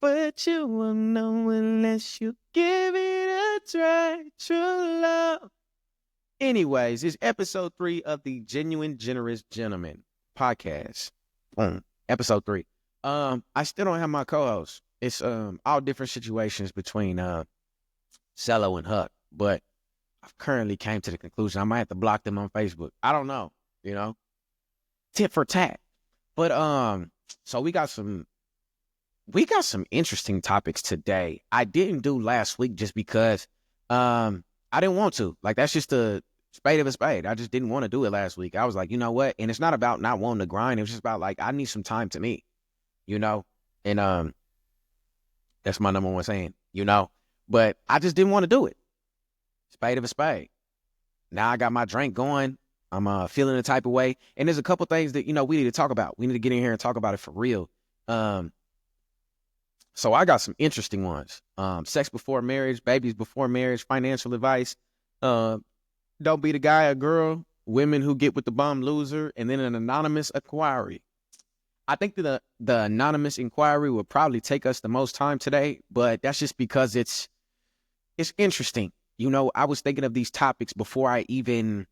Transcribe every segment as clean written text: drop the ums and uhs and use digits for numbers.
but you won't know unless you give it a try. True love. Anyways, it's episode 3 of the Genuine Generous Gentleman podcast. Boom. Episode 3. I still don't have my co-host. It's all different situations between Cello and Huck, but I've currently came to the conclusion I might have to block them on Facebook. I don't know, tit for tat. But so we got some interesting topics today. I didn't do last week just because I didn't want to. Like, that's just a spade of a spade. I just didn't want to do it last week. I was like, you know what? And it's not about not wanting to grind. It was just about, like, I need some time to me, you know? And that's my number one saying, But I just didn't want to do it. Spade of a spade. Now I got my drink going. I'm feeling the type of way. And there's a couple things that, we need to talk about. We need to get in here and talk about it for real. So I got some interesting ones. Sex before marriage, babies before marriage, financial advice. Don't be the guy or girl, women who get with the bum loser, and then an anonymous inquiry. I think that the anonymous inquiry will probably take us the most time today, but that's just because it's interesting. I was thinking of these topics before I even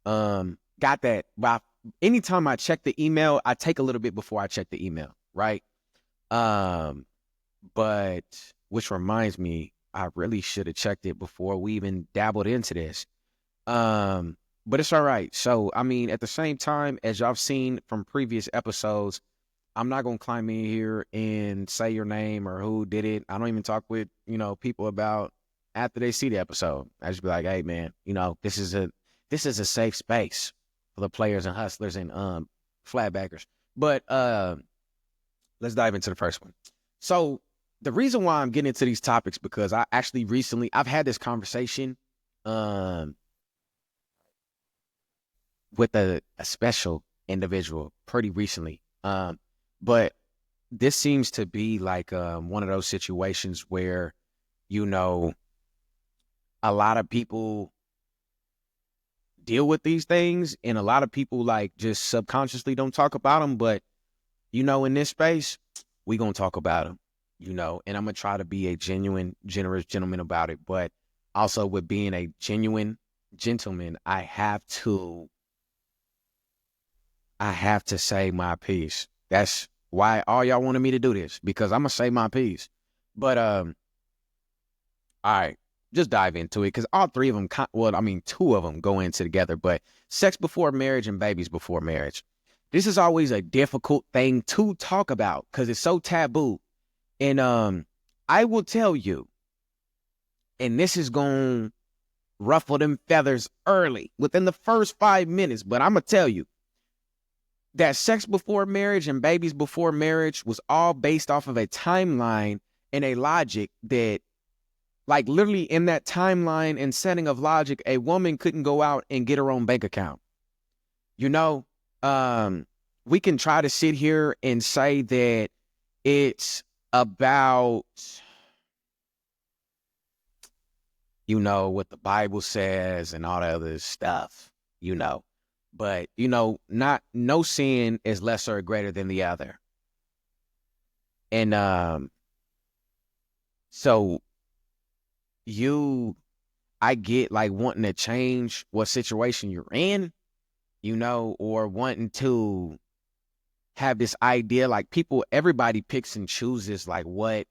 got that. But anytime I check the email, I take a little bit before I check the email, right? But which reminds me, I really should have checked it before we even dabbled into this. But it's all right. So, I mean, at the same time, as y'all have seen from previous episodes, I'm not going to climb in here and say your name or who did it. I don't even talk with, people about after they see the episode. I just be like, hey, man, this is a safe space for the players and hustlers and flatbackers. But let's dive into the first one. So the reason why I'm getting into these topics, because I actually I've had this conversation with a special individual pretty recently. But this seems to be like one of those situations where, a lot of people deal with these things and a lot of people like just subconsciously don't talk about them. But, in this space, we going to talk about them, and I'm going to try to be a genuine, generous gentleman about it. But also with being a genuine gentleman, I have to say my piece. That's why all y'all wanted me to do this, because I'm going to say my piece. But, all right, just dive into it, because all three of them, two of them go into together. But sex before marriage and babies before marriage. This is always a difficult thing to talk about because it's so taboo. And I will tell you, and this is going to ruffle them feathers early, within the first 5 minutes, but I'm going to tell you, that sex before marriage and babies before marriage was all based off of a timeline and a logic that, like, literally in that timeline and setting of logic, a woman couldn't go out and get her own bank account. We can try to sit here and say that it's about, what the Bible says and all that other stuff, But, no sin is lesser or greater than the other. And so I get like wanting to change what situation you're in, or wanting to have this idea, like everybody picks and chooses like what,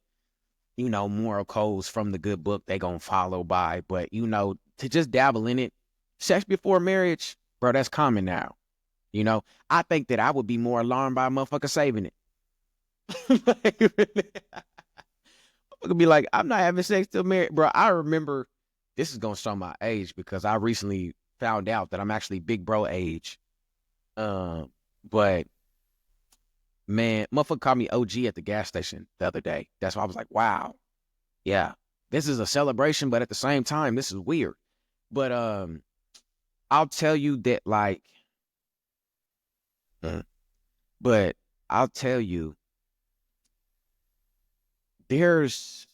moral codes from the good book they gonna follow by. But, to just dabble in it, sex before marriage, bro, that's common now. I think that I would be more alarmed by a motherfucker saving it. Motherfucker be like, I'm not having sex till married. Bro, I remember, this is going to show my age because I recently found out that I'm actually big bro age. But, man, motherfucker called me OG at the gas station the other day. That's why I was like, wow. Yeah, this is a celebration, but at the same time, this is weird. But I'll tell you that, like, but I'll tell you, there's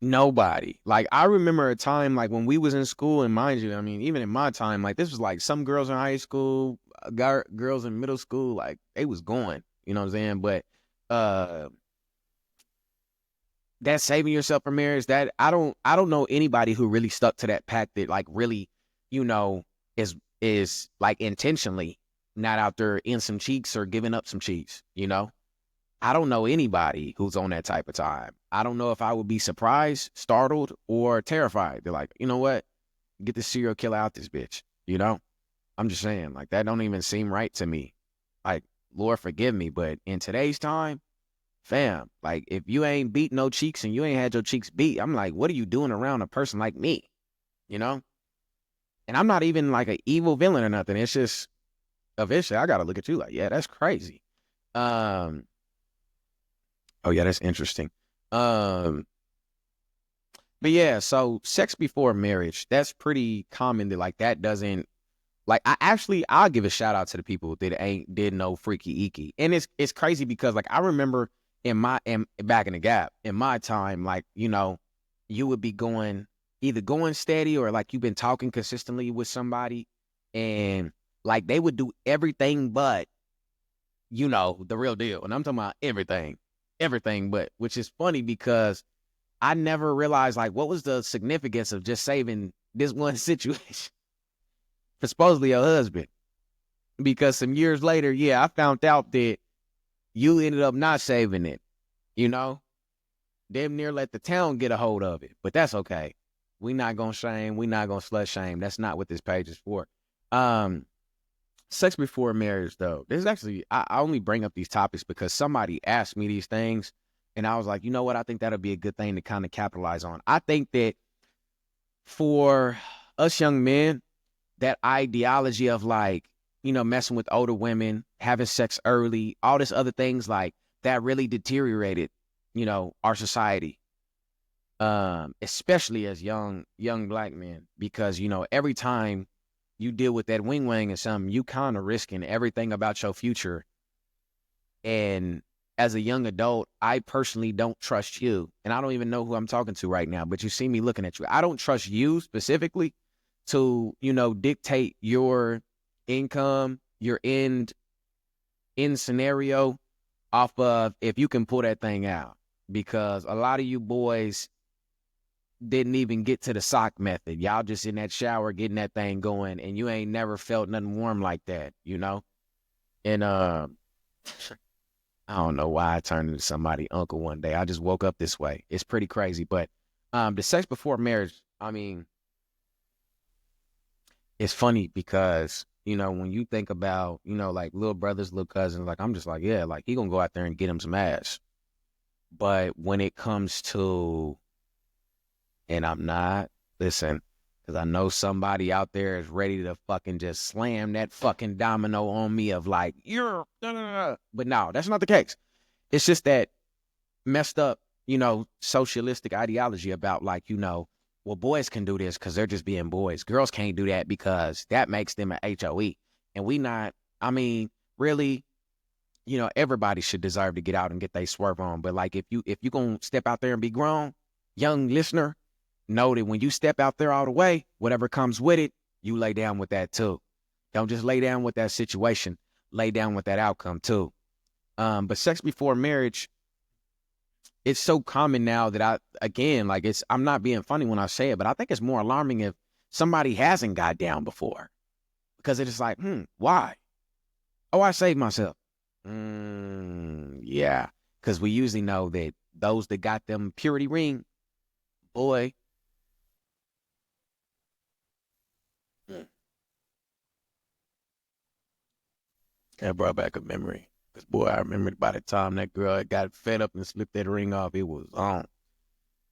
nobody. Like, I remember a time, like, when we was in school, and mind you, I mean, even in my time, like, this was like some girls in high school, girls in middle school, like, they was going, you know what I'm saying? But uh that saving yourself for marriage, that I don't know anybody who really stuck to that pact that like really, you know, is like intentionally not out there in some cheeks or giving up some cheeks, you know? I don't know anybody who's on that type of time. I don't know if I would be surprised, startled, or terrified. They're like, you know what? Get this serial killer out this bitch, you know? I'm just saying, like, that don't even seem right to me. Like, Lord forgive me, but in today's time, fam, like, if you ain't beat no cheeks and you ain't had your cheeks beat, I'm like, what are you doing around a person like me? You know? And I'm not even like an evil villain or nothing. It's just eventually I gotta look at you like, yeah, that's crazy. Um, oh yeah, that's interesting. Um, but yeah, so sex before marriage, that's pretty common that like that doesn't like I'll give a shout out to the people that ain't did no freaky eeky. And it's crazy because like I remember back in the gap, in my time, like, you know, you would be either going steady or like you've been talking consistently with somebody and like they would do everything but, you know, the real deal. And I'm talking about everything. Everything but, which is funny because I never realized like what was the significance of just saving this one situation for supposedly a husband. Because some years later, yeah, I found out that you ended up not saving it, you know? Damn near let the town get a hold of it. But that's okay. We not gonna shame, we not gonna slut shame. That's not what this page is for. Um, Sex before marriage, though. This is actually I only bring up these topics because somebody asked me these things, and I was like, you know what? I think that'll be a good thing to kind of capitalize on. I think that for us young men, that ideology of like, you know, messing with older women, having sex early, all this other things like that really deteriorated, you know, our society. Especially as young black men, because, you know, every time you deal with that wing wang or something, you kind of risking everything about your future. And as a young adult, I personally don't trust you. And I don't even know who I'm talking to right now, but you see me looking at you. I don't trust you specifically to, you know, dictate your income, your end scenario off of if you can pull that thing out. Because a lot of you boys didn't even get to the sock method. Y'all just in that shower getting that thing going, and you ain't never felt nothing warm like that, you know? And I don't know why I turned into somebody uncle one day. I just woke up this way. It's pretty crazy. But the sex before marriage, I mean, it's funny because, you know, when you think about, you know, like little brothers, little cousins, like I'm just like, yeah, like he gonna go out there and get him some ass. But when it comes to, and I'm not, listen, because I know somebody out there is ready to fucking just slam that fucking domino on me of like, you're, but no, that's not the case. It's just that messed up, you know, socialistic ideology about like, you know, well, boys can do this because they're just being boys. Girls can't do that because that makes them an HOE. And we not, I mean, really, you know, everybody should deserve to get out and get they swerve on. But like if you gonna step out there and be grown, young listener, know that when you step out there all the way, whatever comes with it, you lay down with that too. Don't just lay down with that situation, lay down with that outcome too. But sex before marriage, it's so common now that again, like I'm not being funny when I say it, but I think it's more alarming if somebody hasn't got down before because it's like, why? Oh, I saved myself. Yeah, because we usually know that those that got them purity ring, boy, mm, that brought back a memory. Because, boy, I remember by the time that girl got fed up and slipped that ring off, it was on.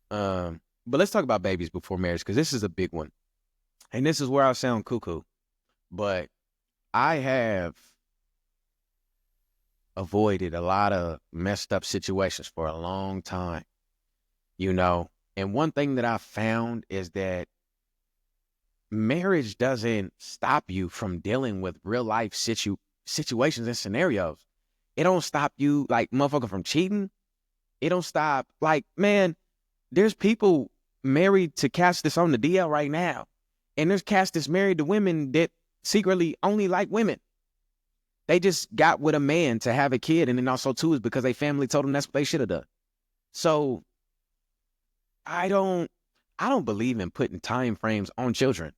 But let's talk about babies before marriage because this is a big one. And this is where I sound cuckoo. But I have avoided a lot of messed up situations for a long time, you know. And one thing that I found is that marriage doesn't stop you from dealing with real life situations and scenarios. It don't stop you like motherfucker from cheating. It don't stop like, man, there's people married to cats that's on the DL right now. And there's cats that's married to women that secretly only like women. They just got with a man to have a kid, and then also too is because they family told them that's what they should have done. So I don't I don't believe in putting time frames on children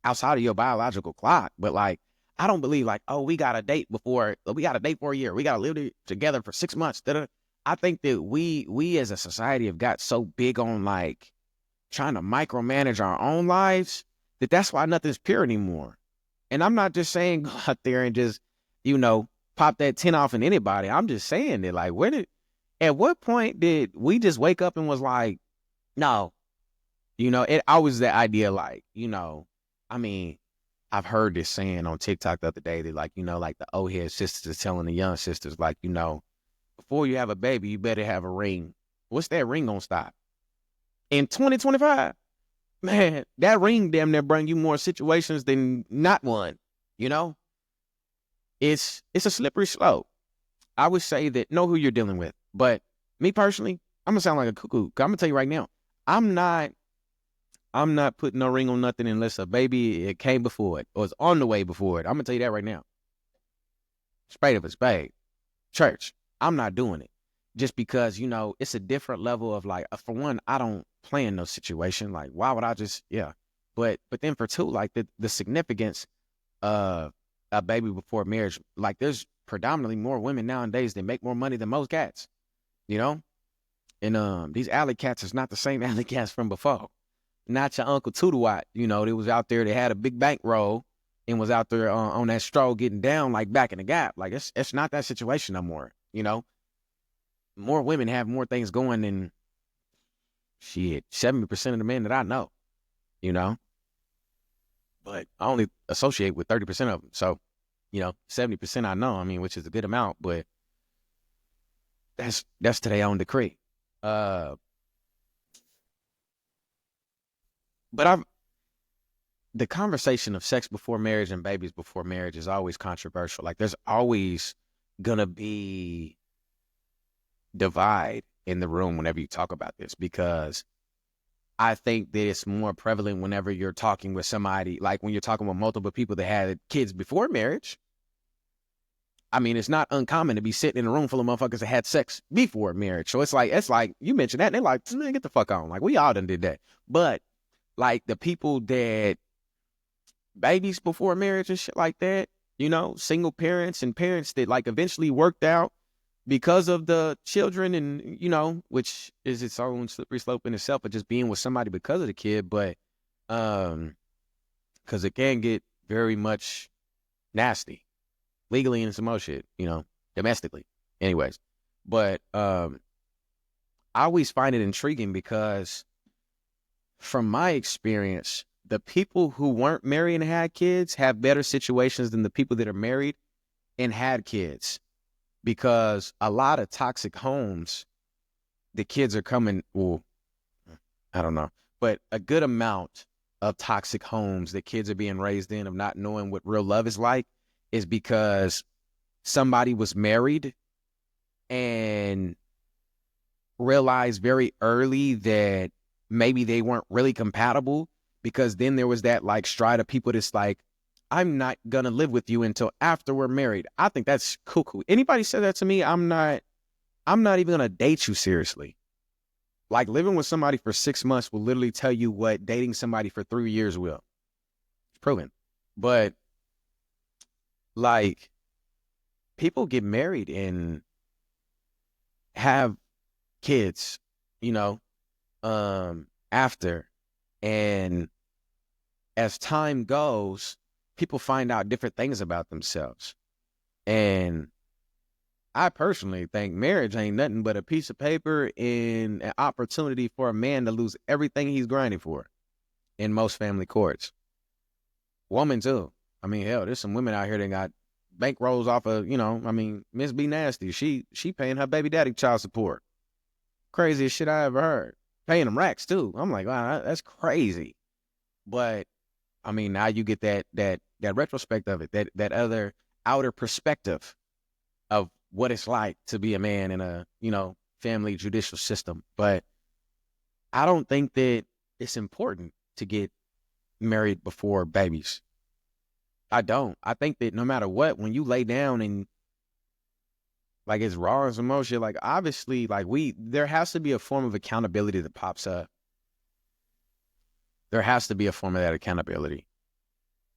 outside of your biological clock. But like I don't believe like, oh, we got a date for a year. We gotta live together for 6 months. Da-da. I think that we as a society have got so big on like trying to micromanage our own lives that's why nothing's pure anymore. And I'm not just saying go out there and just, you know, pop that 10 off in anybody. I'm just saying that like at what point did we just wake up and was like, no, it always the idea like, I mean, I've heard this saying on TikTok the other day that like, like the old head sisters is telling the young sisters, like, before you have a baby, you better have a ring. What's that ring gonna stop? In 2025, man, that ring damn near bring you more situations than not one. You know, it's a slippery slope. I would say that know who you're dealing with. But me personally, I'm gonna sound like a cuckoo. I'm gonna tell you right now, I'm not putting no ring on nothing unless a baby it came before it or is on the way before it. I'm gonna tell you that right now. Spade of a spade. Church, I'm not doing it. Just because, it's a different level of like, for one, I don't play in no situation. Like, why would I just, yeah. But then for two, like the significance of a baby before marriage, like there's predominantly more women nowadays that make more money than most cats, you know? And these alley cats is not the same alley cats from before. Not your Uncle Toodlewat, that was out there that had a big bankroll and was out there on that stroll getting down like back in the gap. Like it's not that situation no more, More women have more things going than shit, 70% of the men that I know, you know? But I only associate with 30% of them. So, 70% I know, I mean, which is a good amount, but that's to their own decree. Uh, but the conversation of sex before marriage and babies before marriage is always controversial. Like there's always gonna be divide in the room whenever you talk about this, because I think that it's more prevalent whenever you're talking with somebody, like when you're talking with multiple people that had kids before marriage. I mean, it's not uncommon to be sitting in a room full of motherfuckers that had sex before marriage. So it's like you mentioned that, and they're like, man, get the fuck on. Like we all done did that. But like the people that babies before marriage and shit like that, single parents and parents that like eventually worked out because of the children and, which is its own slippery slope in itself, but just being with somebody because of the kid. But, cause it can get very much nasty legally and some more shit, domestically anyways. But, I always find it intriguing because from my experience, the people who weren't married and had kids have better situations than the people that are married and had kids. Because a lot of toxic homes, the kids are coming, well, I don't know, but a good amount of toxic homes that kids are being raised in of not knowing what real love is like is because somebody was married and realized very early that maybe they weren't really compatible, because then there was that like stride of people that's like, I'm not going to live with you until after we're married. I think that's cuckoo. Anybody said that to me, I'm not even going to date you seriously. Like living with somebody for 6 months will literally tell you what dating somebody for 3 years will. It's proven. But like people get married and have kids, after. And as time goes, people find out different things about themselves. And I personally think marriage ain't nothing but a piece of paper and an opportunity for a man to lose everything he's grinding for in most family courts. Woman too. I mean, hell, there's some women out here that got bankrolls off of, Miss B Nasty. She paying her baby daddy child support. Craziest shit I ever heard. Paying them racks too. I'm like, wow, that's crazy. But I mean, now you get that retrospect of it, that other outer perspective of what it's like to be a man in a, family judicial system. But I don't think that it's important to get married before babies. I don't. I think that no matter what, when you lay down and like it's raw as emotion, like obviously, like there has to be a form of accountability that pops up. There has to be a form of that accountability.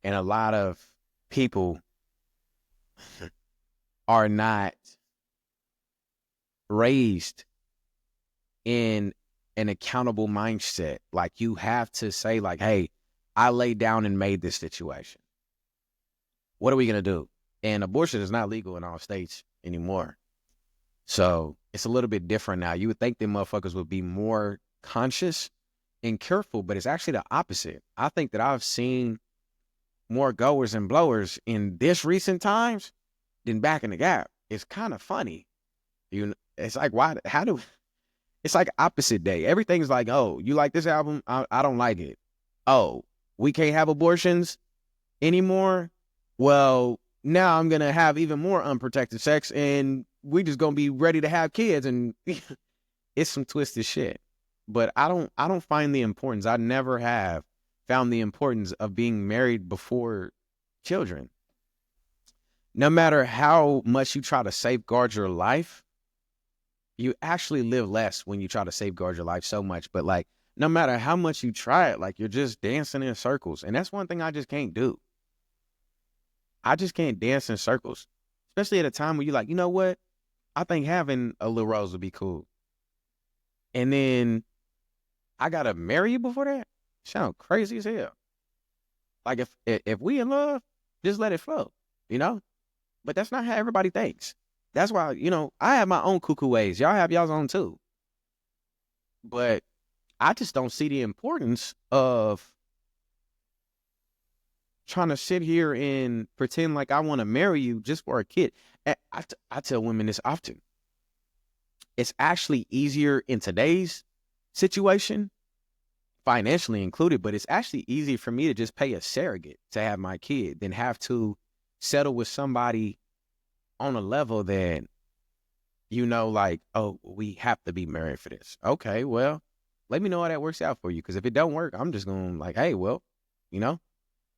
And a lot of people are not raised in an accountable mindset. Like you have to say like, hey, I laid down and made this situation. What are we going to do? And abortion is not legal in all states anymore. So it's a little bit different now. You would think the motherfuckers would be more conscious and careful, but it's actually the opposite. I think that I've seen more goers and blowers in this recent times than back in the gap. It's kind of funny. It's like, why, how do, it's like opposite day. Everything's like, oh, you like this album? I don't like it. Oh, we can't have abortions anymore? Well, now I'm going to have even more unprotected sex and we just going to be ready to have kids. And it's some twisted shit. But I don't find the importance. I never have found the importance of being married before children. No matter how much you try to safeguard your life, you actually live less when you try to safeguard your life so much. But like, no matter how much you try it, like you're just dancing in circles. And that's one thing I just can't do. I just can't dance in circles, especially at a time when you're like, you know what? I think having a little Rose would be cool. And then I got to marry you before that? Sound crazy as hell. Like if we in love, just let it flow, you know? But that's not how everybody thinks. That's why, I have my own cuckoo ways. Y'all have y'all's own too. But I just don't see the importance of trying to sit here and pretend like I want to marry you just for a kid. I tell women this often. It's actually easier in today's situation, financially included, but it's actually easier for me to just pay a surrogate to have my kid than have to settle with somebody on a level that, like, oh, we have to be married for this. Okay, well, let me know how that works out for you. Because if it don't work, I'm just going to like, hey, well,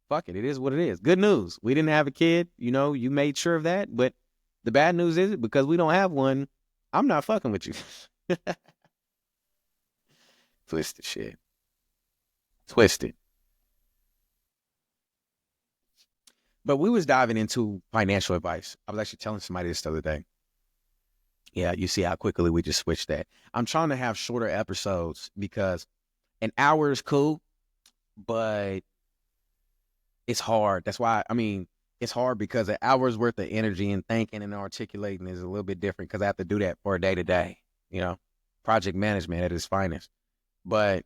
fuck it. It is what it is. Good news. We didn't have a kid. You made sure of that. But the bad news is because we don't have one, I'm not fucking with you. Twisted shit. Twisted. But we was diving into financial advice. I was actually telling somebody this the other day. Yeah, you see how quickly we just switched that. I'm trying to have shorter episodes because an hour is cool, but it's hard. That's why, it's hard because an hour's worth of energy and thinking and articulating is a little bit different because I have to do that for a day to day, project management at its finest. But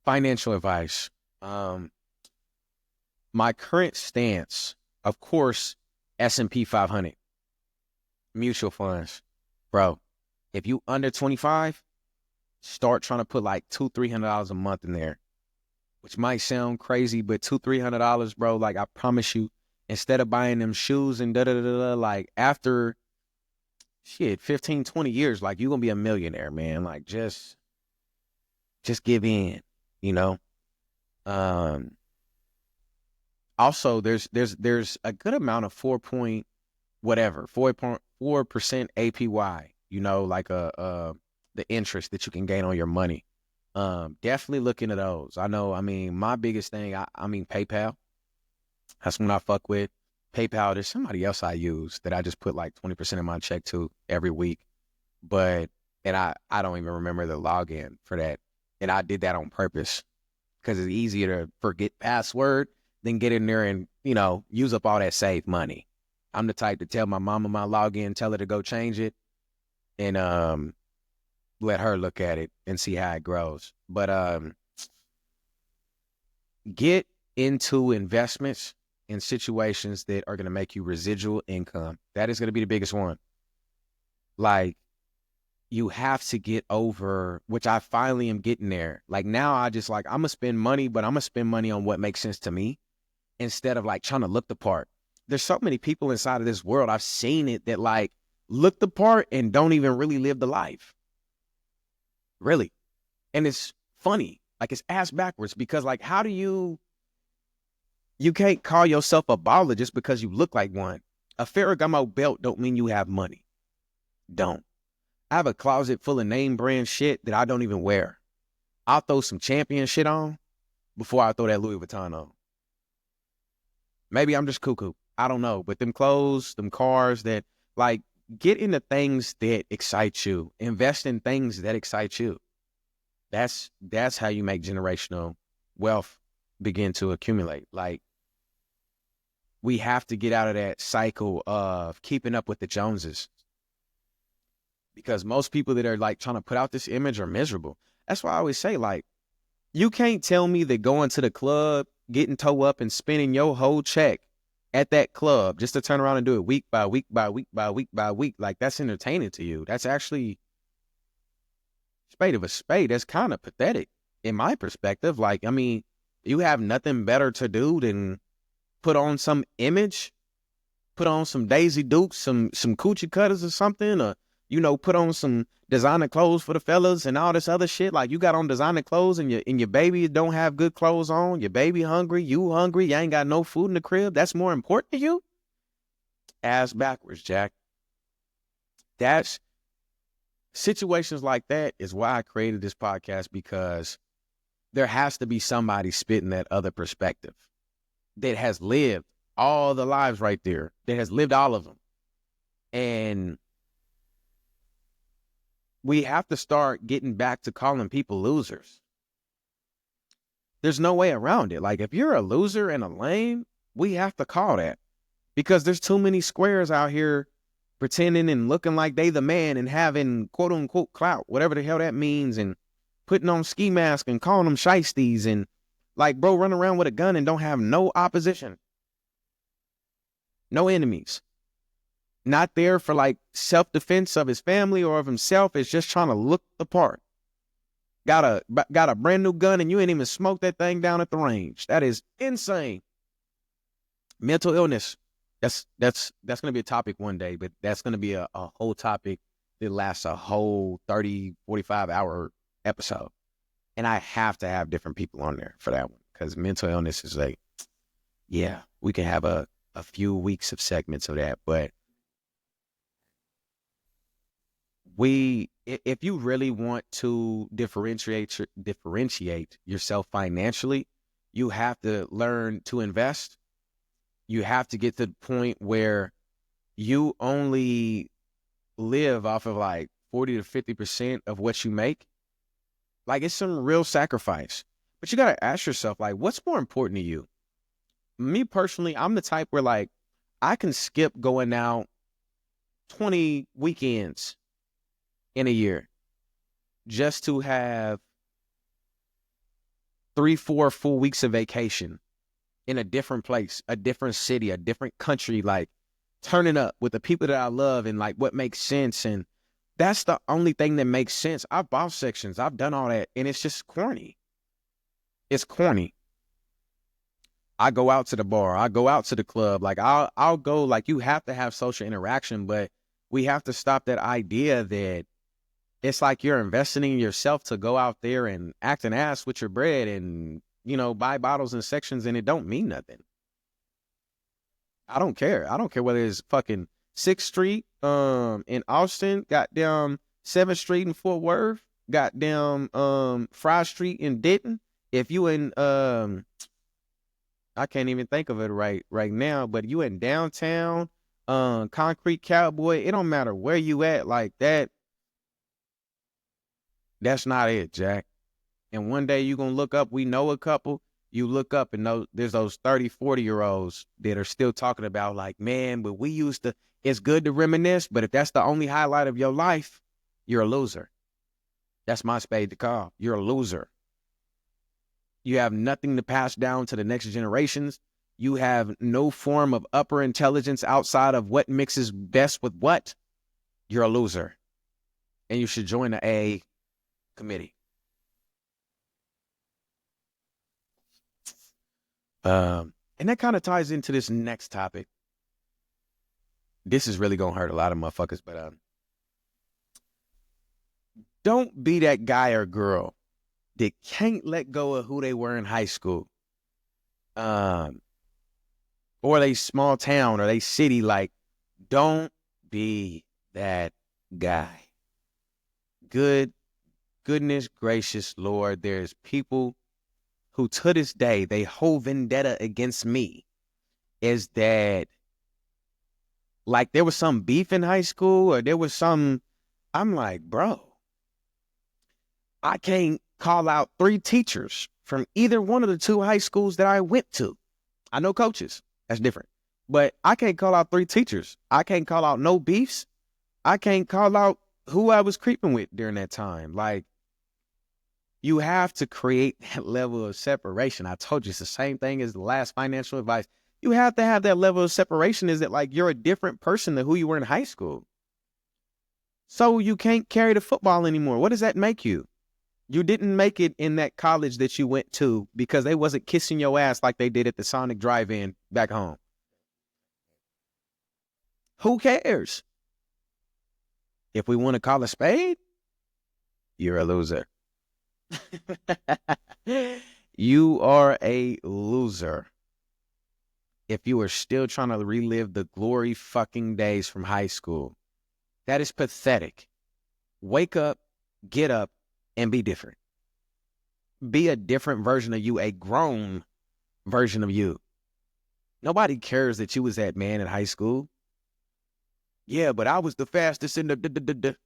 financial advice. My current stance, of course, S&P 500, mutual funds, bro. If you under 25, start trying to put like $200-$300 a month in there, which might sound crazy, but $200-$300, bro. Like I promise you, instead of buying them shoes and like after 15, 20 years, like you're gonna be a millionaire, man. Like just give in, Also, there's a good amount of 4.4% APY, like the interest that you can gain on your money. Definitely look into those. I know, my biggest thing, PayPal. That's when I fuck with. PayPal, there's somebody else I use that I just put like 20% of my check to every week. And I don't even remember the login for that. And I did that on purpose because it's easier to forget password than get in there and, use up all that saved money. I'm the type to tell my mama my login, tell her to go change it, and let her look at it and see how it grows. But get into investments in situations that are going to make you residual income. That is going to be the biggest one. Like, you have to get over, which I finally am getting there. Like now I just like, I'm going to spend money, but I'm going to spend money on what makes sense to me instead of like trying to look the part. There's so many people inside of this world. I've seen it that like look the part and don't even really live the life. Really. And it's funny Like, it's ass backwards because, like, how do you can't call yourself a baller just because you look like one. A Ferragamo belt don't mean you have money. Don't. I have a closet full of name brand shit that I don't even wear. I'll throw some champion shit on before I throw that Louis Vuitton on. Maybe I'm just cuckoo. I don't know. But them clothes, them cars that, like, get into things that excite you. Invest in things that excite you. That's how you make generational wealth begin to accumulate. Like, we have to get out of that cycle of keeping up with the Joneses. Because most people that are like trying to put out this image are miserable. That's why I always say, like, you can't tell me that going to the club, getting toe up and spending your whole check at that club just to turn around and do it week by week by week by week by week, like, that's entertaining to you. That's actually spade of a spade. That's kind of pathetic in my perspective. Like, I mean, you have nothing better to do than put on some image, put on some Daisy Dukes, some coochie cutters or something, or, you know, put on some designer clothes for the fellas and all this other shit. Like, you got on designer clothes and your baby don't have good clothes on. Your baby hungry, you hungry, you ain't got no food in the crib. That's more important to you? Ass backwards, Jack. That's situations like that is why I created this podcast, because there has to be somebody spitting that other perspective that has lived all the lives right there, that has lived all of them. And we have to start getting back to calling people losers. There's no way around it. Like, if you're a loser and a lame, we have to call that, because there's too many squares out here pretending and looking like they the man and having quote unquote clout, whatever the hell that means, and putting on ski masks and calling them shiesties, and, like, bro, run around with a gun and don't have no opposition, no enemies. Not there for, like, self-defense of his family or of himself. It's just trying to look the part. Got a brand new gun and you ain't even smoked that thing down at the range. That is insane. Mental illness. That's going to be a topic one day, but that's going to be a whole topic that lasts a whole 30, 45 hour episode. And I have to have different people on there for that one, because mental illness is like, yeah, we can have a few weeks of segments of that, but if you really want to differentiate yourself financially, you have to learn to invest. You have to get to the point where you only live off of like 40 to 50% of what you make. Like, it's some real sacrifice. But you got to ask yourself, like, what's more important to you? Me personally, I'm the type where, like, I can skip going out 20 weekends in a year just to have 3-4 full weeks of vacation in a different place, a different city, a different country, like, turning up with the people that I love and, like, what makes sense. And that's the only thing that makes sense. I've bought sections. I've done all that. And it's just corny. It's corny. I go out to the bar. I go out to the club. Like, I'll go, like, you have to have social interaction, but we have to stop that idea that it's like you're investing in yourself to go out there and act an ass with your bread and, you know, buy bottles and sections, and it don't mean nothing. I don't care. I don't care whether it's fucking 6th Street in Austin, goddamn 7th Street in Fort Worth, goddamn Fry Street in Denton. If you in I can't even think of it right now, but you in downtown, Concrete Cowboy, it don't matter where you at, like that. That's not it, Jack. And one day you're going to look up, we know a couple, you look up and there's those 30, 40-year-olds that are still talking about, like, man, but we used to, it's good to reminisce, but if that's the only highlight of your life, you're a loser. That's my spade to call. You're a loser. You have nothing to pass down to the next generations. You have no form of upper intelligence outside of what mixes best with what. You're a loser. And you should join the AA committee. And that kind of ties into this next topic. This is really going to hurt a lot of motherfuckers, but don't be that guy or girl that can't let go of who they were in high school, um, or they small town or they city, like, don't be that guy. Goodness gracious Lord, there's people who to this day, they whole vendetta against me is that, like, there was some beef in high school or there was some, I'm like, bro, I can't call out 3 teachers from either one of the 2 high schools that I went to. I know coaches, that's different. But I can't call out 3 teachers. I can't call out no beefs. I can't call out who I was creeping with during that time. Like, you have to create that level of separation. I told you it's the same thing as the last financial advice. You have to have that level of separation. Is that like you're a different person than who you were in high school? So you can't carry the football anymore. What does that make you? You didn't make it in that college that you went to because they wasn't kissing your ass like they did at the Sonic Drive-In back home. Who cares? If we want to call a spade, you're a loser. You are a loser. If you are still trying to relive the glory fucking days from high school, that is pathetic. Wake up, get up, and be different. Be a different version of you, a grown version of you. Nobody cares that you was that man in high school. Yeah, but I was the fastest in the.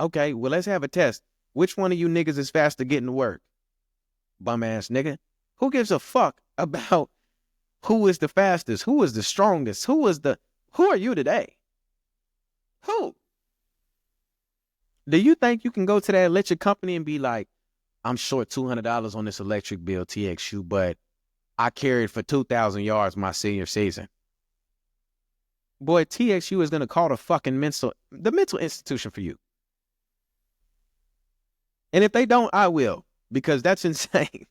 Okay, well, let's have a test. Which one of you niggas is faster getting to work? Bum ass nigga. Who gives a fuck about who is the fastest? Who is the strongest? Who are you today? Who? Do you think you can go to that electric company and be like, I'm short $200 on this electric bill, TXU, but I carried for 2,000 yards my senior season? Boy, TXU is going to call the mental institution for you. And if they don't, I will, because that's insane.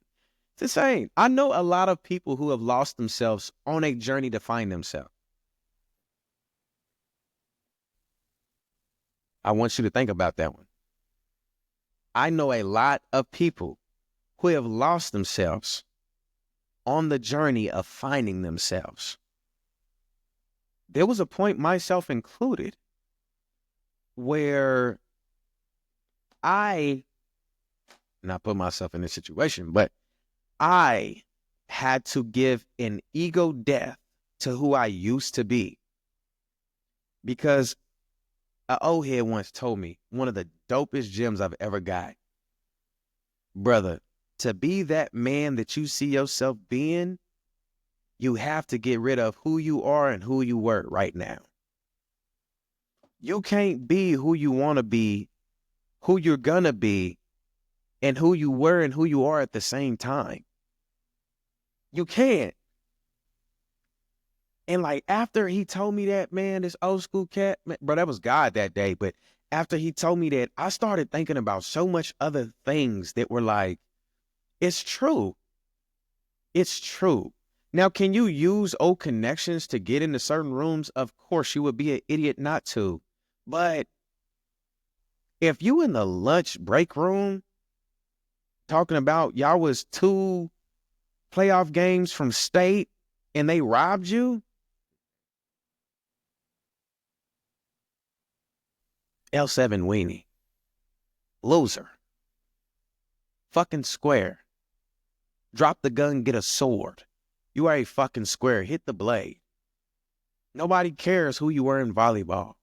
It's insane. I know a lot of people who have lost themselves on a journey to find themselves. I want you to think about that one. I know a lot of people who have lost themselves on the journey of finding themselves. There was a point, myself included, where not put myself in this situation, but I had to give an ego death to who I used to be. Because an old head once told me, one of the dopest gems I've ever got. Brother, to be that man that you see yourself being, you have to get rid of who you are and who you were right now. You can't be who you want to be, who you're gonna be, and who you were and who you are at the same time. You can't. And like after he told me that, man, this old school cat, man, bro, that was God that day. But after he told me that, I started thinking about so much other things that were like, it's true. It's true. Now, can you use old connections to get into certain rooms? Of course, you would be an idiot not to. But if you in the lunch break room talking about y'all was 2 playoff games from state and they robbed you, L7 weenie, loser, fucking square, drop the gun, get a sword. You are a fucking square, hit the blade. Nobody cares who you were in volleyball.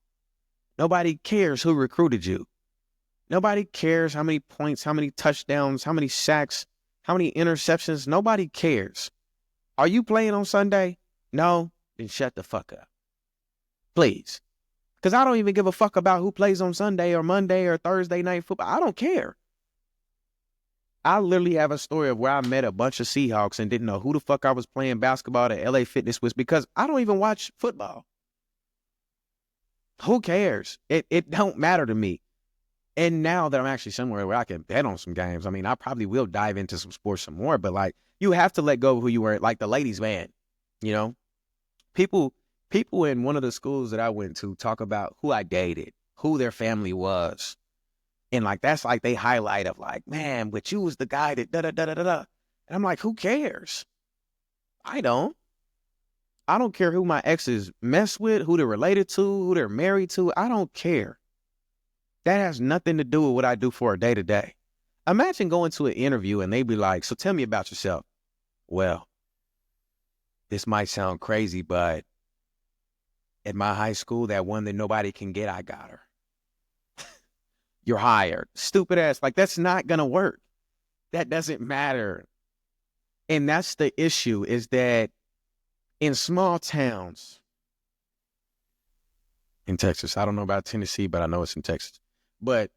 Nobody cares who recruited you. Nobody cares how many points, how many touchdowns, how many sacks, how many interceptions. Nobody cares. Are you playing on Sunday? No? Then shut the fuck up. Please. Because I don't even give a fuck about who plays on Sunday or Monday or Thursday night football. I don't care. I literally have a story of where I met a bunch of Seahawks and didn't know who the fuck I was playing basketball at LA Fitness with because I don't even watch football. Who cares? It don't matter to me. And now that I'm actually somewhere where I can bet on some games, I mean, I probably will dive into some sports some more, but like, you have to let go of who you were, like the ladies' man, you know? People in one of the schools that I went to talk about who I dated, who their family was. And like, that's like they highlight of like, man, but you was the guy that da da da da da. And I'm like, who cares? I don't. I don't care who my exes mess with, who they're related to, who they're married to. I don't care. That has nothing to do with what I do for a day to day. Imagine going to an interview and they be like, so tell me about yourself. Well, this might sound crazy, but at my high school, that one that nobody can get, I got her. You're hired. Stupid ass. Like, that's not going to work. That doesn't matter. And that's the issue, is that in small towns in Texas, I don't know about Tennessee, but I know it's in Texas. But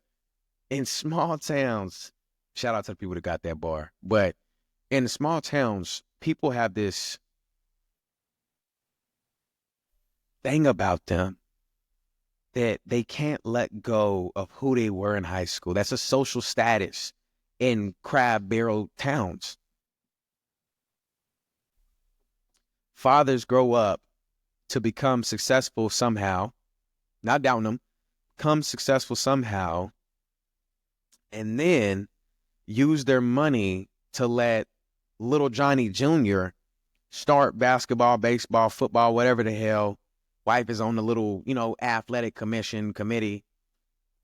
in small towns, shout out to the people that got that bar. But in small towns, people have this thing about them that they can't let go of who they were in high school. That's a social status in crab barrel towns. Fathers grow up to become successful somehow, not doubting them, become successful somehow, and then use their money to let little Johnny Jr. start basketball, baseball, football, whatever the hell. Wife is on the little, athletic committee.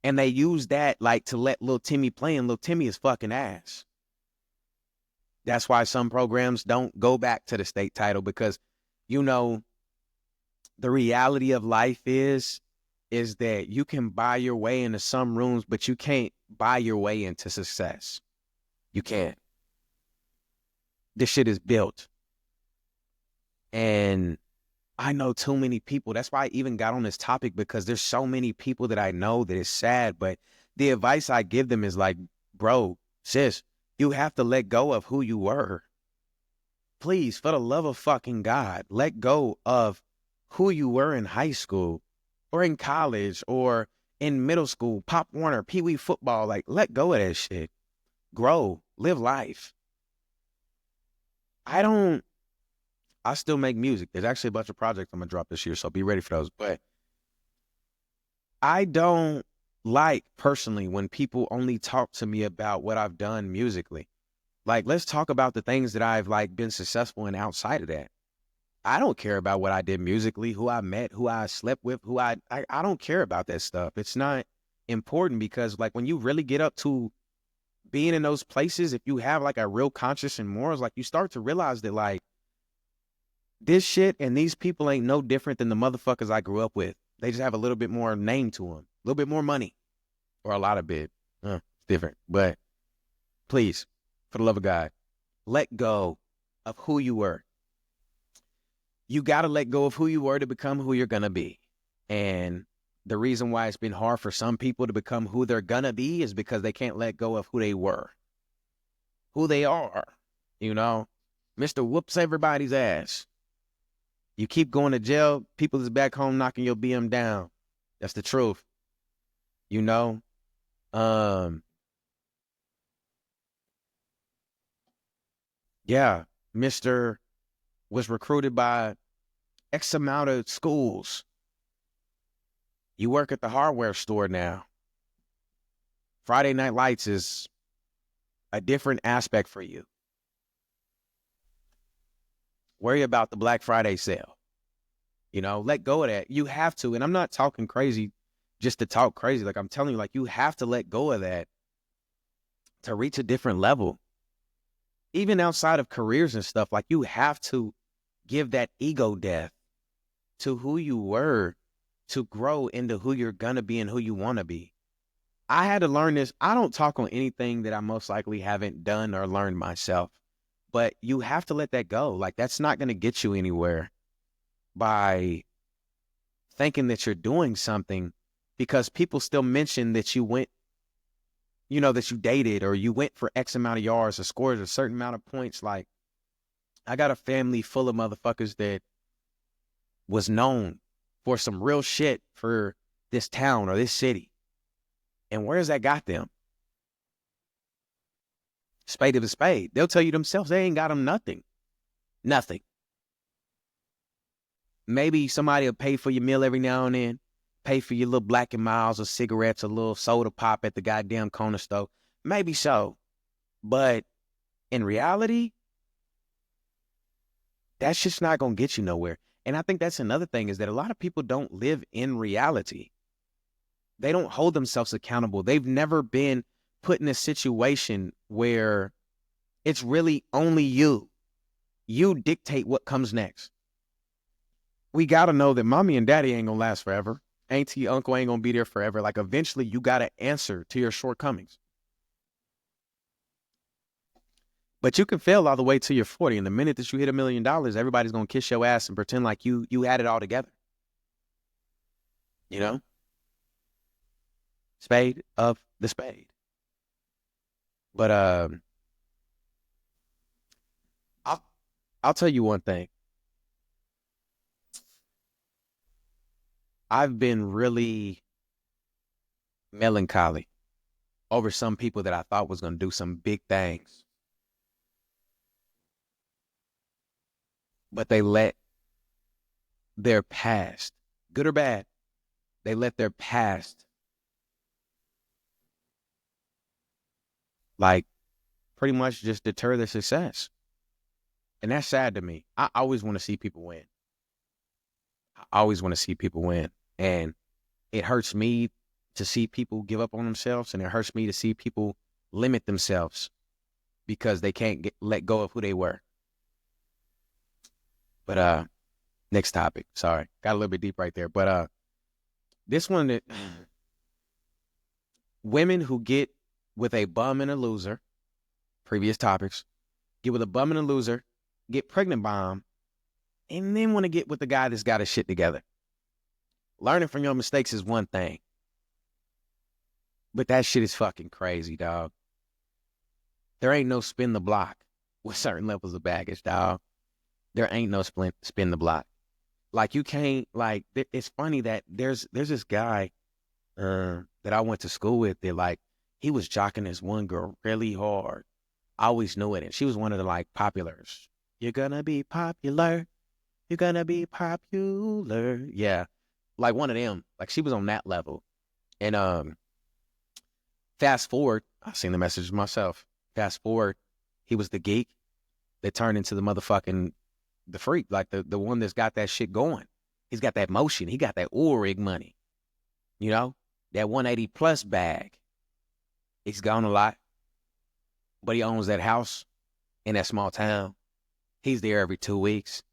And they use that like to let little Timmy play, and little Timmy is fucking ass. That's why some programs don't go back to the state title, because, the reality of life is that you can buy your way into some rooms, but you can't buy your way into success. You can't. This shit is built. And I know too many people. That's why I even got on this topic, because there's so many people that I know that it's sad. But the advice I give them is like, bro, sis, you have to let go of who you were. Please, for the love of fucking God, let go of who you were in high school or in college or in middle school, Pop Warner, Pee Wee football. Like, let go of that shit. Grow, live life. I still make music. There's actually a bunch of projects I'm going to drop this year, so be ready for those. But I don't like, personally, when people only talk to me about what I've done musically. Like, let's talk about the things that I've, been successful in outside of that. I don't care about what I did musically, who I met, who I slept with, I don't care about that stuff. It's not important, because, when you really get up to being in those places, if you have, a real conscience and morals, you start to realize that, this shit and these people ain't no different than the motherfuckers I grew up with. They just have a little bit more name to them, a little bit more money, or a lot of bit. It's different. But please, for the love of God, let go of who you were. You got to let go of who you were to become who you're going to be. And the reason why it's been hard for some people to become who they're going to be is because they can't let go of who they were, who they are. Mr. Whoops everybody's ass. You keep going to jail, people is back home knocking your BM down. That's the truth. Yeah, Mr. was recruited by X amount of schools. You work at the hardware store now. Friday Night Lights is a different aspect for you. Worry about the Black Friday sale. Let go of that. You have to. And I'm not talking crazy just to talk crazy. I'm telling you, you have to let go of that to reach a different level. Even outside of careers and stuff, you have to give that ego death to who you were to grow into who you're going to be and who you want to be. I had to learn this. I don't talk on anything that I most likely haven't done or learned myself. But you have to let that go. That's not going to get you anywhere by thinking that you're doing something, because people still mention that you went, that you dated or you went for X amount of yards or scored a certain amount of points. I got a family full of motherfuckers that was known for some real shit for this town or this city. And where's that got them? Spade of a spade. They'll tell you themselves they ain't got them nothing. Nothing. Maybe somebody will pay for your meal every now and then. pay for your little Black and Miles or cigarettes, a little soda pop at the goddamn corner store. Maybe so. But in reality, that's just not going to get you nowhere. And I think that's another thing is that a lot of people don't live in reality. They don't hold themselves accountable. They've never been put in a situation where it's really only you. You dictate what comes next. We got to know that mommy and daddy ain't going to last forever. Auntie, uncle ain't going to be there forever. Like, eventually, you got to answer to your shortcomings. But you can fail all the way till you're 40. And the minute that you hit $1 million, everybody's going to kiss your ass and pretend like you had it all together. You know? Spade of the spade. But I'll tell you one thing. I've been really melancholy over some people that I thought was going to do some big things. But they let their past, good or bad, they let their past like pretty much just deter their success. And that's sad to me. I always want to see people win. I always want to see people win. And it hurts me to see people give up on themselves, and it hurts me to see people limit themselves because they can't let go of who they were. But next topic. Sorry, got a little bit deep right there. But this one, that women who get with a bum and a loser, previous topics, get with a bum and a loser, get pregnant by him, and then want to get with the guy that's got his shit together. Learning from your mistakes is one thing, but that shit is fucking crazy, dog. There ain't no spin the block with certain levels of baggage, dog. There ain't no spin the block. Like, you can't, like, it's funny that there's this guy that I went to school with that, like, he was jocking this one girl really hard. I always knew it. And she was one of the, like, populars. You're gonna be popular. You're gonna be popular. Yeah. Like one of them. Like, she was on that level. And fast forward, I seen the message myself. Fast forward, he was the geek that turned into the freak, like the one that's got that shit going. He's got that motion. He got that oil rig money. You know? That 180 plus bag. He's gone a lot. But he owns that house in that small town. He's there every 2 weeks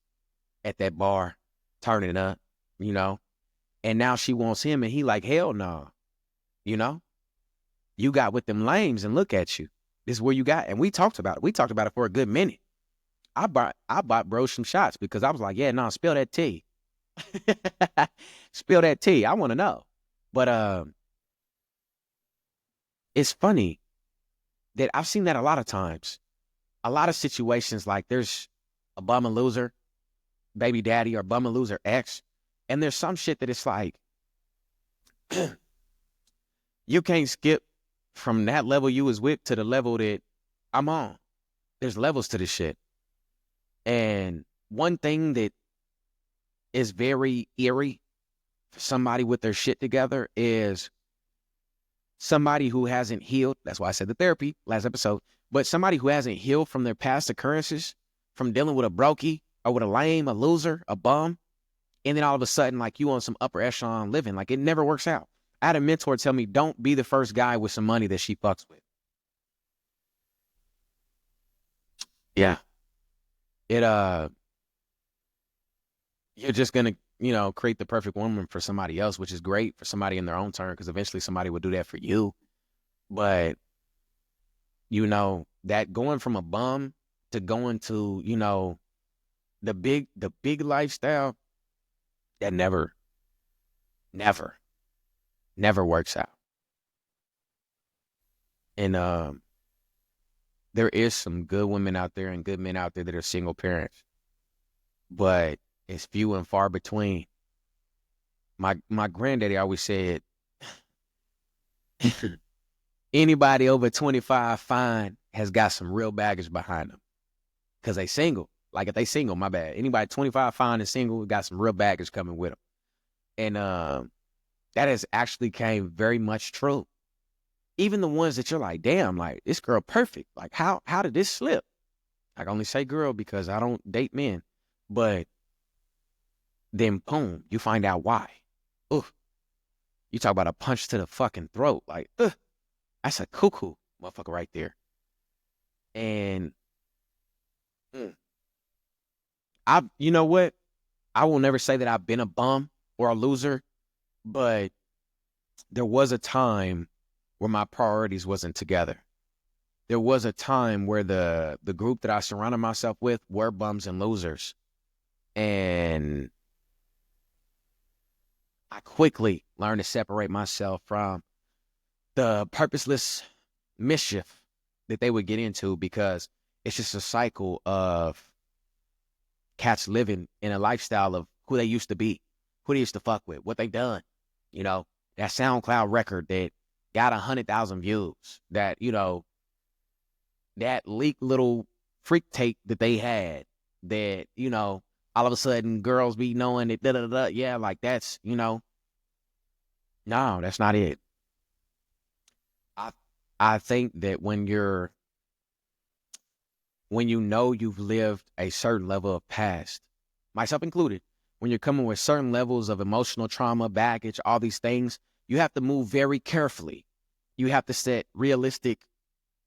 at that bar, turning it up, you know? And now she wants him, and he like, hell no. You know? You got with them lames, and look at you. This is where you got. And we talked about it. We talked about it for a good minute. I bought bro some shots because I was like, yeah, no, spill that tea. Spill that tea. I want to know. But it's funny that I've seen that a lot of times. A lot of situations, like there's a bum and loser baby daddy or bum and loser ex, and there's some shit that it's like you can't skip from that level you was with to the level that I'm on. There's levels to this shit. And one thing that is very eerie for somebody with their shit together is somebody who hasn't healed. That's why I said the therapy last episode. But somebody who hasn't healed from their past occurrences, from dealing with a brokey or with a lame, a loser, a bum. And then all of a sudden, like, you on some upper echelon living. Like, it never works out. I had a mentor tell me, don't be the first guy with some money that she fucks with. Yeah. You're just going to, create the perfect woman for somebody else, which is great for somebody in their own turn, because eventually somebody will do that for you. But, that going from a bum to going to, the big lifestyle, that never works out. And there is some good women out there and good men out there that are single parents, but it's few and far between. My granddaddy always said, anybody over 25 fine has got some real baggage behind them, because they single. Like, if they single, my bad. Anybody 25 fine and single got some real baggage coming with them. And that has actually came very much true. Even the ones that you're like, damn, like this girl perfect. Like how did this slip? I can only say girl because I don't date men. But then boom, you find out why. Oof. You talk about a punch to the fucking throat. Like, that's a cuckoo motherfucker right there. And you know what? I will never say that I've been a bum or a loser, but there was a time where my priorities wasn't together. There was a time where the group that I surrounded myself with were bums and losers. And I quickly learned to separate myself from the purposeless mischief that they would get into, because it's just a cycle of cats living in a lifestyle of who they used to be, who they used to fuck with, what they done. You know, that SoundCloud record that got 100,000 views, that, you know, that leaked little freak tape that they had, that, you know, all of a sudden girls be knowing it, yeah, like that's, you know, no, that's not it. I think that when you know you've lived a certain level of past, myself included, when you're coming with certain levels of emotional trauma, baggage, all these things, you have to move very carefully. You have to set realistic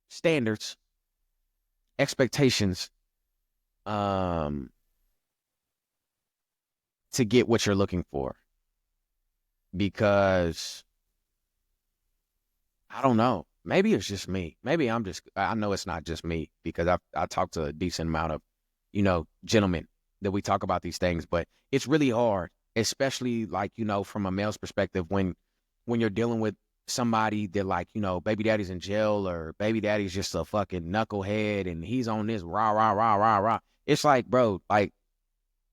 standards, expectations, to get what you're looking for. Because I don't know. Maybe it's just me. Maybe I know it's not just me, because I talked to a decent amount of, you know, gentlemen that we talk about these things, but it's really hard, especially like, you know, from a male's perspective, when you're dealing with somebody that, like, you know, baby daddy's in jail, or baby daddy's just a fucking knucklehead and he's on this rah, rah, rah, rah, rah. It's like, bro, like,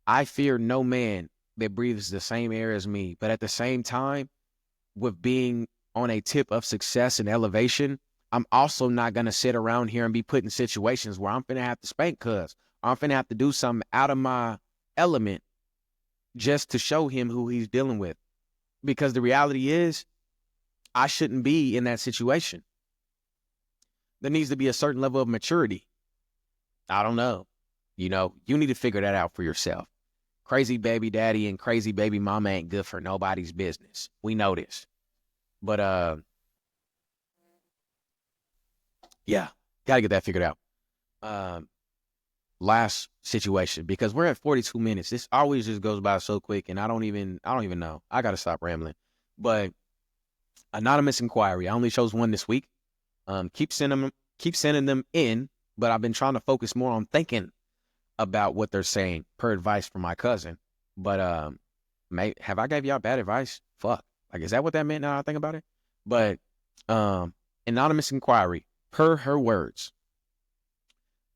I fear no man that breathes the same air as me. But at the same time, with being on a tip of success and elevation, I'm also not going to sit around here and be put in situations where I'm finna have to spank cuz. I'm finna have to do something out of my element just to show him who he's dealing with. Because the reality is, I shouldn't be in that situation. There needs to be a certain level of maturity. I don't know. You know, you need to figure that out for yourself. Crazy baby daddy and crazy baby mama ain't good for nobody's business. We know this. But yeah, gotta get that figured out. Last situation, because we're at 42 minutes. This always just goes by so quick, and I don't even know. I gotta stop rambling. But anonymous inquiry, I only chose one this week. Keep sending them in, but I've been trying to focus more on thinking about what they're saying, per advice from my cousin. But have I gave y'all bad advice? Fuck. Like, is that what that meant now I think about it? But anonymous inquiry, per her words.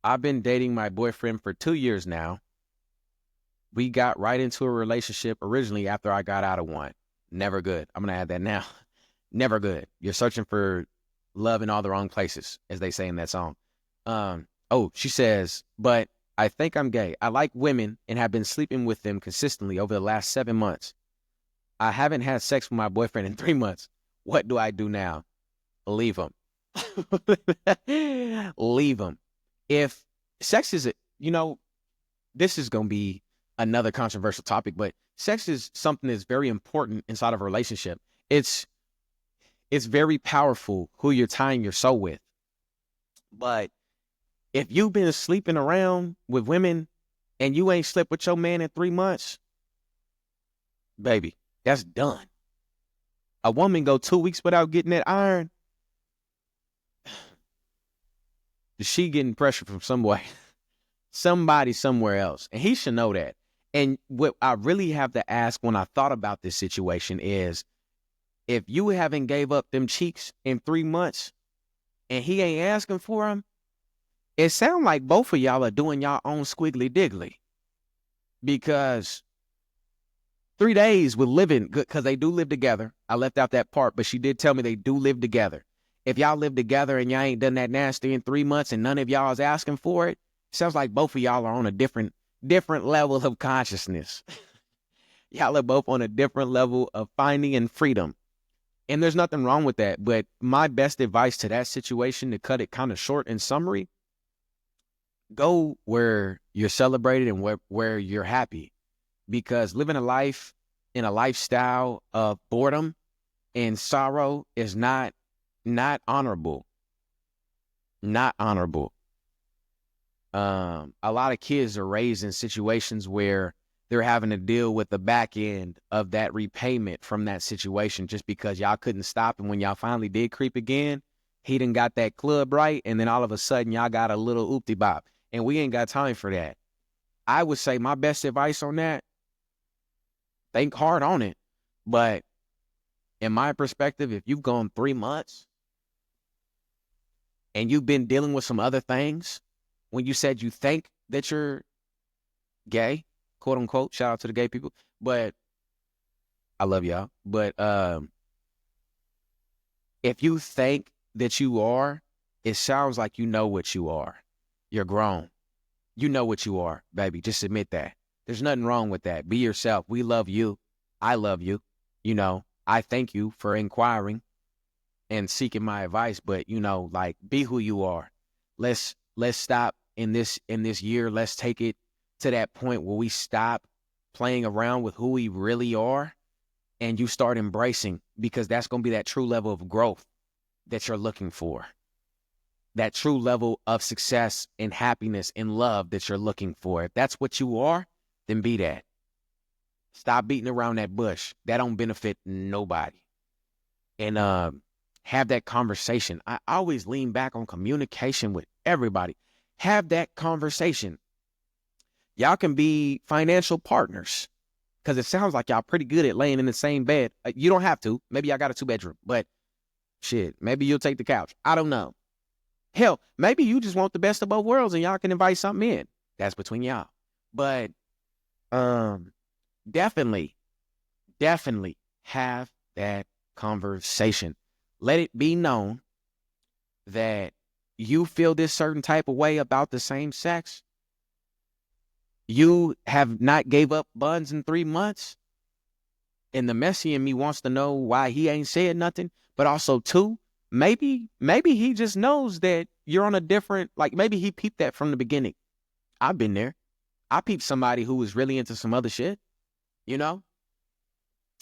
I've been dating my boyfriend for 2 years now. We got right into a relationship originally after I got out of one. Never good. I'm going to add that now. Never good. You're searching for love in all the wrong places, as they say in that song. She says, but I think I'm gay. I like women and have been sleeping with them consistently over the last 7 months. I haven't had sex with my boyfriend in 3 months. What do I do now? Leave him. Leave him. If sex is, this is going to be another controversial topic, but sex is something that's very important inside of a relationship. It's very powerful who you're tying your soul with. But if you've been sleeping around with women and you ain't slept with your man in 3 months, baby, that's done. A woman go 2 weeks without getting that iron, she getting pressure from somebody somewhere else. And he should know that. And what I really have to ask when I thought about this situation is, if you haven't gave up them cheeks in 3 months and he ain't asking for them, it sounds like both of y'all are doing y'all own squiggly diggly. Because 3 days with living, because they do live together. I left out that part, but she did tell me they do live together. If y'all live together and y'all ain't done that nasty in 3 months and none of y'all is asking for it, sounds like both of y'all are on a different level of consciousness. Y'all are both on a different level of finding and freedom. And there's nothing wrong with that. But my best advice to that situation, to cut it kind of short and summary, go where you're celebrated and where you're happy. Because living a life in a lifestyle of boredom and sorrow is not honorable. Not honorable. A lot of kids are raised in situations where they're having to deal with the back end of that repayment from that situation just because y'all couldn't stop. And when y'all finally did creep again, he done got that club right. And then all of a sudden y'all got a little oopty bop. And we ain't got time for that. I would say my best advice on that, think hard on it. But in my perspective, if you've gone 3 months and you've been dealing with some other things, when you said you think that you're gay, quote unquote, shout out to the gay people, but I love y'all. But if you think that you are, it sounds like you know what you are. You're grown. You know what you are, baby. Just admit that. There's nothing wrong with that. Be yourself. We love you. I love you. You know, I thank you for inquiring and seeking my advice, but you know, like, be who you are. Let's stop in this year. Let's take it to that point where we stop playing around with who we really are and you start embracing, because that's going to be that true level of growth that you're looking for. That true level of success and happiness and love that you're looking for. If that's what you are, then be that. Stop beating around that bush. That don't benefit nobody. And have that conversation. I always lean back on communication with everybody. Have that conversation. Y'all can be financial partners because it sounds like y'all pretty good at laying in the same bed. You don't have to. Maybe y'all got a 2-bedroom, but shit, maybe you'll take the couch. I don't know. Hell, maybe you just want the best of both worlds and y'all can invite something in. That's between y'all. But definitely have that conversation. Let it be known that you feel this certain type of way about the same sex. You have not gave up buns in 3 months. And the messy in me wants to know why he ain't said nothing. But also, too, maybe he just knows that you're on a different, like, maybe he peeped that from the beginning. I've been there. I peeped somebody who was really into some other shit, you know,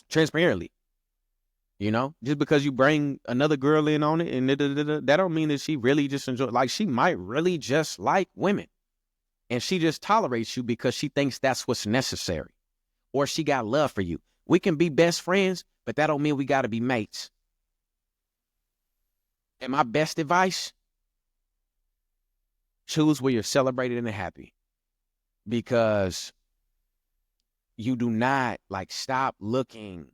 transparently, you know, just because you bring another girl in on it and that don't mean that she really just enjoy, like, she might really just like women and she just tolerates you because she thinks that's what's necessary, or she got love for you. We can be best friends, but that don't mean we got to be mates. And my best advice, choose where you're celebrated and happy, because you do not, like, stop looking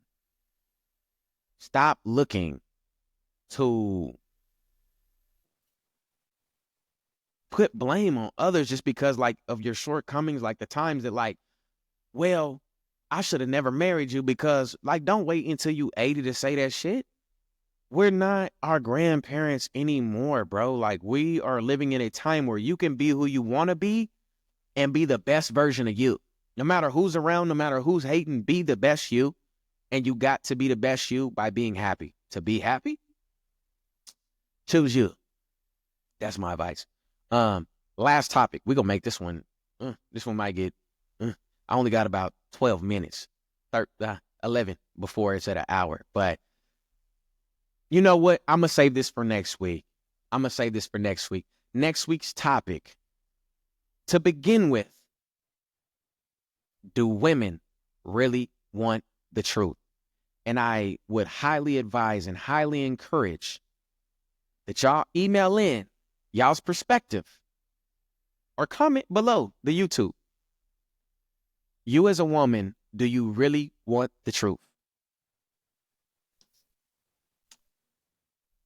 to put blame on others just because, like, of your shortcomings, like the times that, like, well, I should have never married you because, like, don't wait until you 80 to say that shit. We're not our grandparents anymore, bro. Like, we are living in a time where you can be who you want to be and be the best version of you. No matter who's around, no matter who's hating, be the best you. And you got to be the best you by being happy. To be happy, choose you. That's my advice. Last topic. We're going to make this one. This one might get, I only got about 12 minutes, 11 before it's at an hour. But you know what? I'm going to save this for next week. Next week's topic, to begin with, do women really want the truth? And I would highly advise and highly encourage that y'all email in y'all's perspective or comment below the YouTube. You as a woman, do you really want the truth?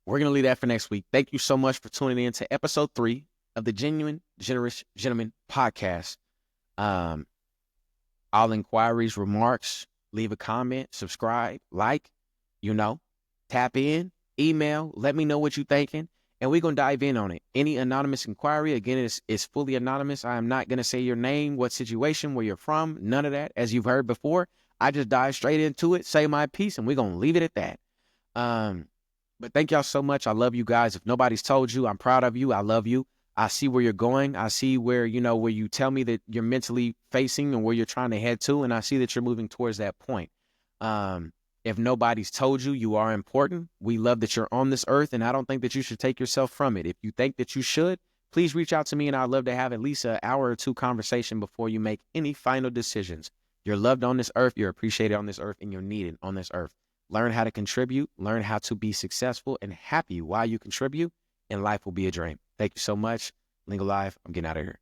We're going to leave that for next week. Thank you so much for tuning in to episode 3 of the Genuine Generous Gentleman podcast. All inquiries, remarks, leave a comment, subscribe, like, tap in, email, let me know what you're thinking, and we're going to dive in on it. Any anonymous inquiry, again, is fully anonymous. I am not going to say your name, what situation, where you're from, none of that. As you've heard before, I just dive straight into it, say my piece, and we're going to leave it at that. But thank y'all so much. I love you guys. If nobody's told you, I'm proud of you. I love you. I see where you're going. I see where, where you tell me that you're mentally facing and where you're trying to head to. And I see that you're moving towards that point. If nobody's told you, you are important. We love that you're on this earth, and I don't think that you should take yourself from it. If you think that you should, please reach out to me, and I'd love to have at least an hour or two conversation before you make any final decisions. You're loved on this earth, you're appreciated on this earth, and you're needed on this earth. Learn how to contribute, learn how to be successful and happy while you contribute, and life will be a dream. Thank you so much. Lingo Live, I'm getting out of here.